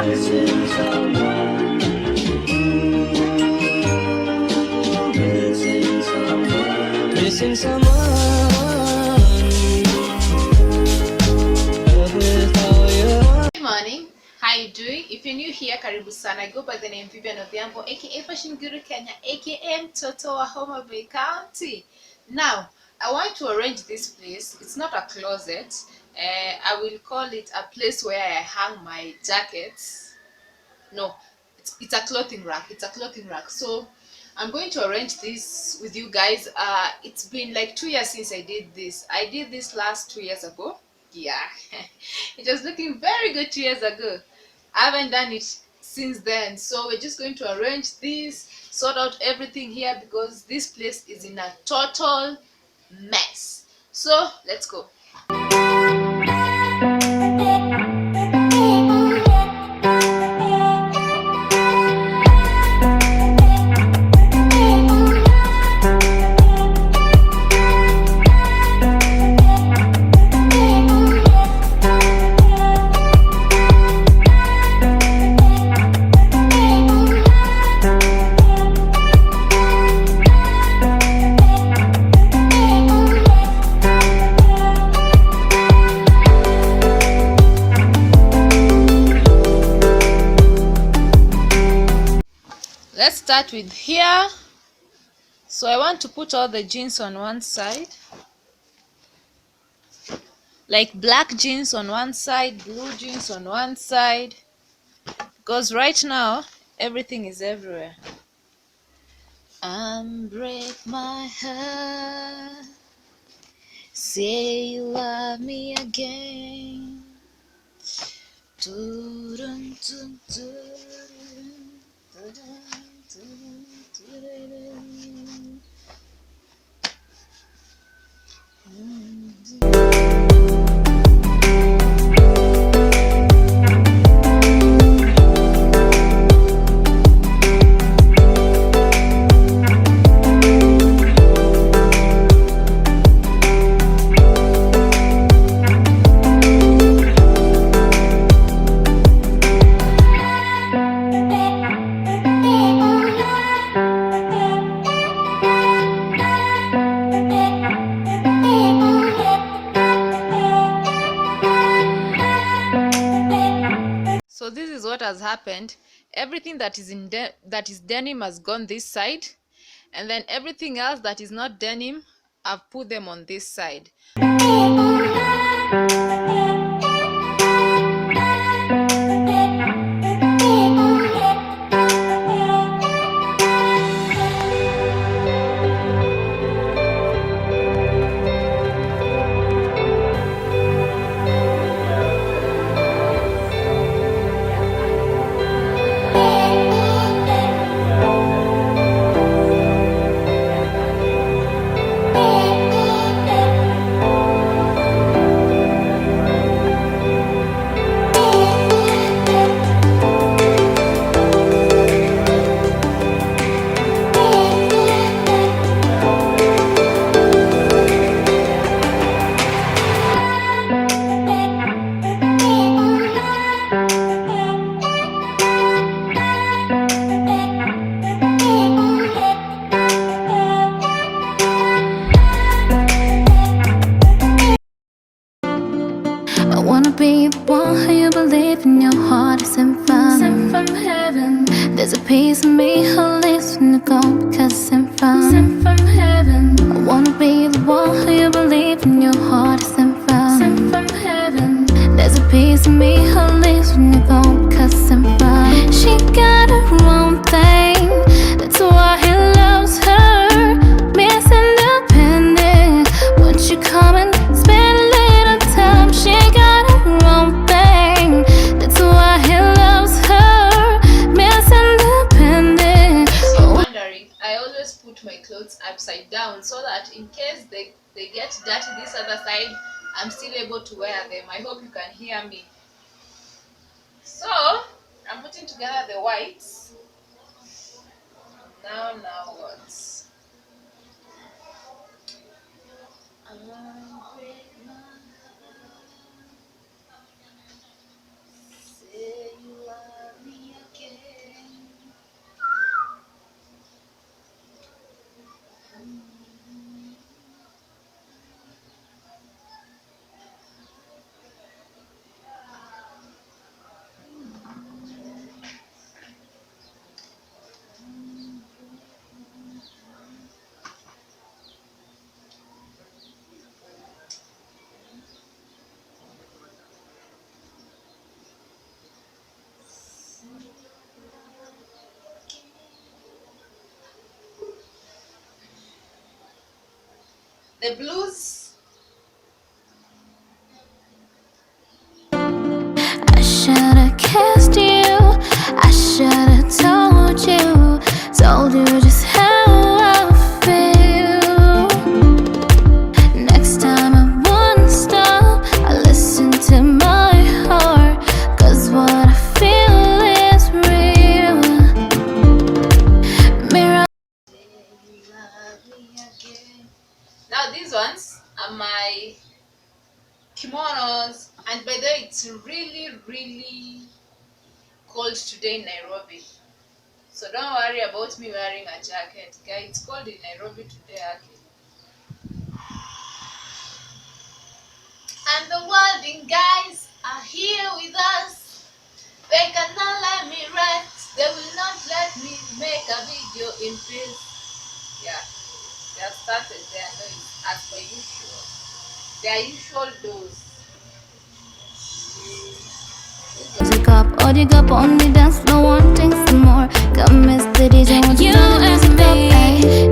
Missing someone. Good morning. How you doing? If you're new here, karibu sana. I go by the name Vivian Odhiambo, aka Fashion Guru Kenya, aka Mtoto wa Homa Bay County. Now, I want to arrange this place. It's not a closet. I will call it a place where I hang my jackets. No, it's a clothing rack. It's a clothing rack. So I'm going to arrange this with you guys. It's been like 2 years since I did this. I did this last 2 years ago. Yeah, it was looking very good 2 years ago. I haven't done it since then, so we're just going to arrange this, sort out everything here because this place is in a total mess. So let's go. Let's start with here. So I want to put all the jeans on one side, like black jeans on one side, blue jeans on one side, because right now everything is everywhere. Break my heart, say you love me again. Dun, dun, dun, dun. So this is what has happened. Everything that is that is denim has gone this side, and then everything else that is not denim, I've put them on this side. Be the one who you believe in your heart is sent from heaven. There's a piece of me who lives when you're gone because it's sent from heaven. I wanna be the one who you believe in your heart is sent from heaven. There's a piece of me who lives when you're gone because it's sent from. She got her own thing, that's why he loves her. Miss Independent, would you come and spend a little time? She got my clothes upside down so that in case they get dirty this other side, I'm still able to wear them. I hope you can hear me. So I'm putting together the whites. Now what? Say you love the blues. I should've kissed you, I should've told you just how I feel. Next time I won't stop, I listen to my heart, 'cause what I feel is real. Mirror. Now these ones are my kimonos, and by the way, it's really cold today in Nairobi, so don't worry about me wearing a jacket, guys. It's cold in Nairobi today actually. And the worlding guys are here with us. They cannot let me rest, they will not let me make a video in peace. Yeah, they have started their noise as per usual, their usual dose. Music up, audio up on the dance floor, wanting some more. Come, Mr. DJ, want you and me.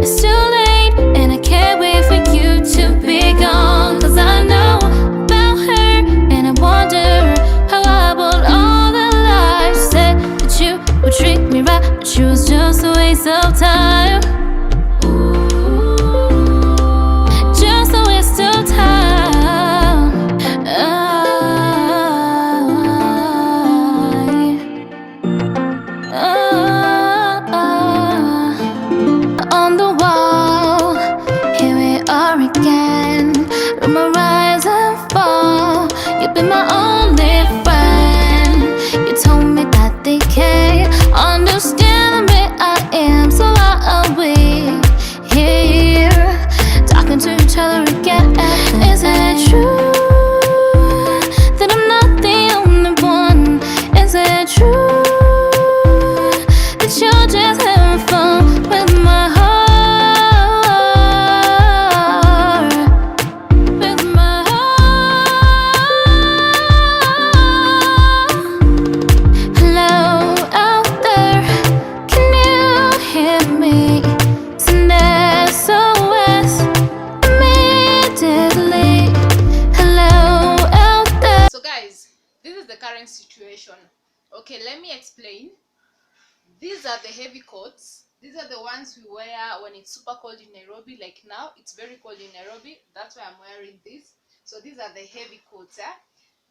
It's too late, and I can't wait for you to be gone. 'Cause I know about her, and I wonder how about all the lies you said that you would treat me right, but you was just a waste of time. Just a waste of time. On the wall, here we are again. Rumor rise and fall. You've been my only friend. You told me that they can't understand the way I am, so why are we here talking to each other again? Is it true that I'm not the only one? Is it true that you're just having fun with my heart? With my heart. Hello out there, can you hear me? Send SOS immediately. Hello out there. So guys, this is the current situation. Okay, let me explain. These are the heavy coats. These are the ones we wear when it's super cold in Nairobi. Like now, it's very cold in Nairobi. That's why I'm wearing this. So these are the heavy coats.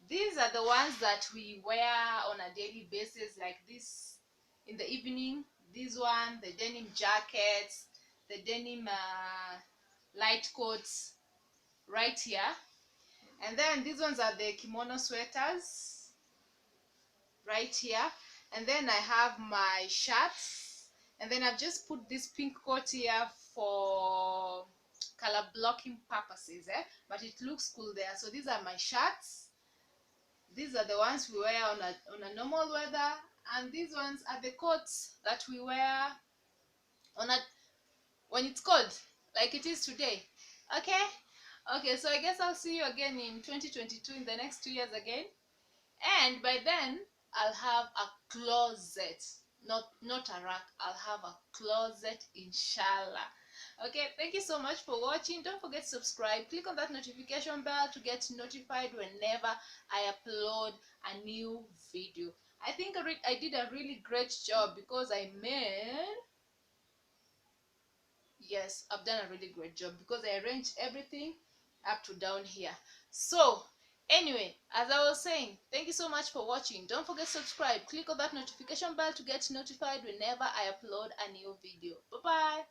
These are the ones that we wear on a daily basis, like this in the evening. This one, the denim jackets, the denim light coats right here. And then these ones are the kimono sweaters right here. And then I have my shirts, and then I've just put this pink coat here for color blocking purposes, but it looks cool there. So these are my shirts. These are the ones we wear on a normal weather, and these ones are the coats that we wear on when it's cold, like it is today. Okay, so I guess I'll see you again in 2022, in the next 2 years again. And by then I'll have a closet, not a rack. I'll have a closet, inshallah. Okay, thank you so much for watching. Don't forget to subscribe, click on that notification bell to get notified whenever I upload a new video. I think I did a really great job, because yes, I've done a really great job, because I arranged everything up to down here. So anyway, as I was saying, thank you so much for watching. Don't forget to subscribe, click on that notification bell to get notified whenever I upload a new video. Bye bye.